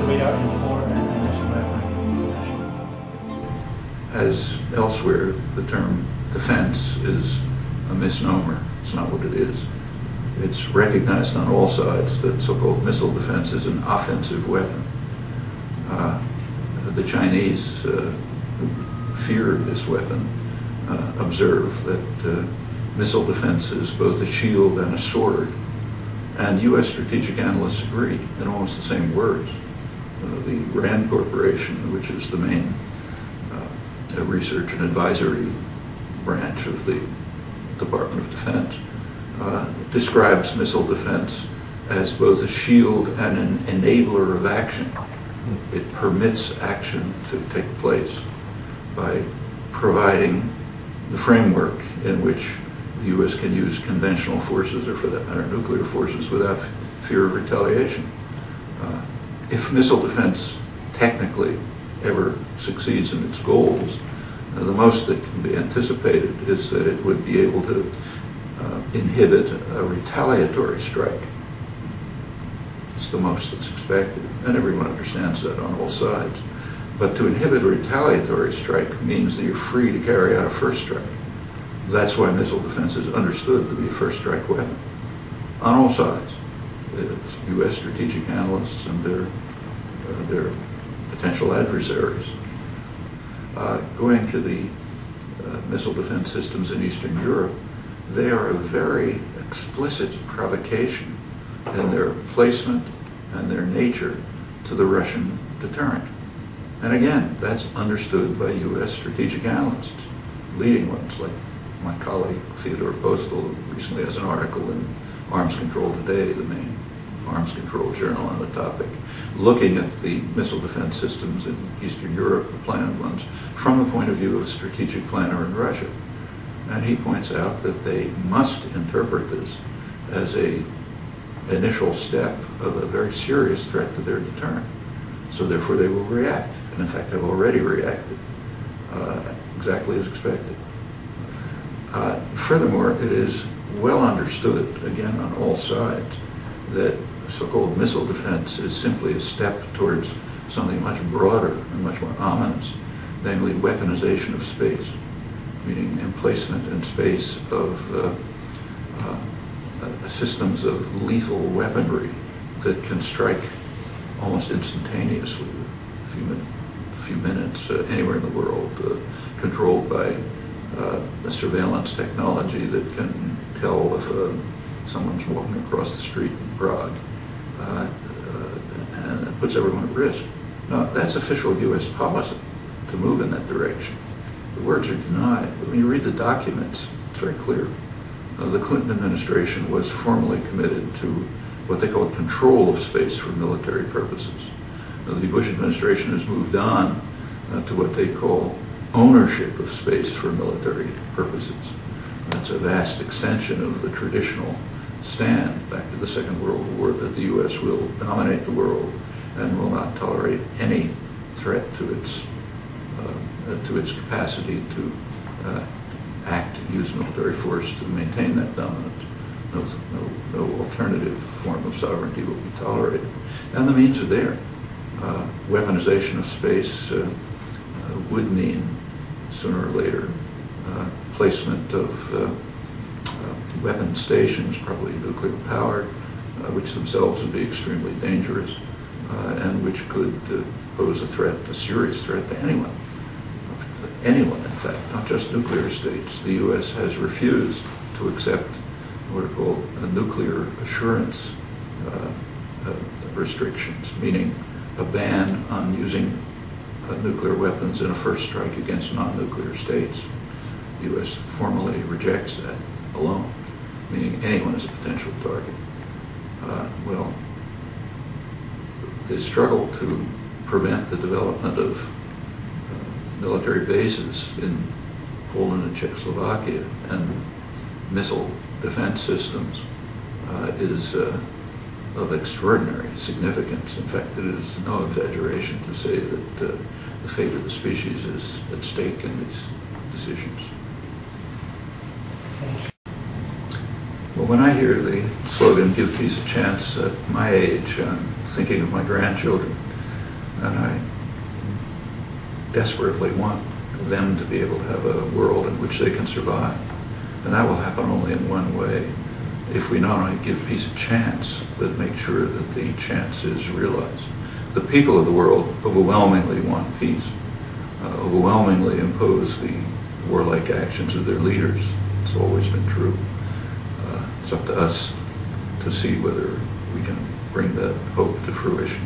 carried out in for and ammunition weapon possession. As elsewhere, the term defense is a misnomer. It's not what it is. It's recognized on all sides that so-called missile defense is an offensive weapon. The Chinese, who fear this weapon, observe that missile defense is both a shield and a sword. And U.S. strategic analysts agree in almost the same words. The RAND Corporation, which is the main research and advisory branch of the Department of Defense, describes missile defense as both a shield and an enabler of action. It permits action to take place by providing the framework in which the U.S. can use conventional forces, or for that matter nuclear forces, without fear of retaliation. If missile defense technically ever succeeds in its goals, the most that can be anticipated is that it would be able to inhibit a retaliatory strike. It's the most that's expected, and everyone understands that on all sides. But to inhibit a retaliatory strike means that you're free to carry out a first strike. That's why missile defense is understood to be a first strike weapon on all sides. It's U.S. strategic analysts and their potential adversaries. Going to the missile defense systems in Eastern Europe, they are a very explicit provocation in their placement and their nature to the Russian deterrent. And again, that's understood by U.S. strategic analysts, leading ones like my colleague Theodore Postel, who recently has an article in Arms Control Today, the main arms control journal on the topic, looking at the missile defense systems in Eastern Europe, the planned ones, from the point of view of a strategic planner in Russia. And he points out that they must interpret this as an initial step of a very serious threat to their deterrent. So therefore they will react, and in fact have already reacted, exactly as expected. Furthermore, it is well understood, again on all sides, that so-called missile defense is simply a step towards something much broader and much more ominous, namely weaponization of space, meaning emplacement in space of systems of lethal weaponry that can strike almost instantaneously, a few minutes, anywhere in the world, controlled by the surveillance technology that can tell if someone's walking across the street in Prague, and it puts everyone at risk. Now, that's official U.S. policy, to move in that direction. The words are denied, but when you read the documents, it's very clear. The Clinton administration was formally committed to what they called control of space for military purposes. The Bush administration has moved on to what they call ownership of space for military purposes. That's a vast extension of the traditional stand back to the Second World War that the U.S. will dominate the world and will not tolerate any threat to its capacity to use military force to maintain that dominance. No alternative form of sovereignty will be tolerated. And the means are there. Weaponization of space would mean, sooner or later, placement of weapon stations, probably nuclear powered, which themselves would be extremely dangerous, and which could pose a serious threat to anyone. Anyone, in fact, not just nuclear states. The U.S. has refused to accept what are called nuclear assurance restrictions, meaning a ban on using nuclear weapons in a first strike against non-nuclear states. The U.S. formally rejects that alone, meaning anyone is a potential target. Well, the struggle to prevent the development of military bases in Poland and Czechoslovakia and missile defense systems is of extraordinary significance. In fact, it is no exaggeration to say that the fate of the species is at stake in these decisions. Well, when I hear the slogan, "Give peace a chance," at my age, I'm thinking of my grandchildren and I desperately want them to be able to have a world in which they can survive. And that will happen only in one way, if we not only give peace a chance, but make sure that the chance is realized. The people of the world overwhelmingly want peace, overwhelmingly oppose the warlike actions of their leaders. It's always been true. It's up to us to see whether we can bring that hope to fruition.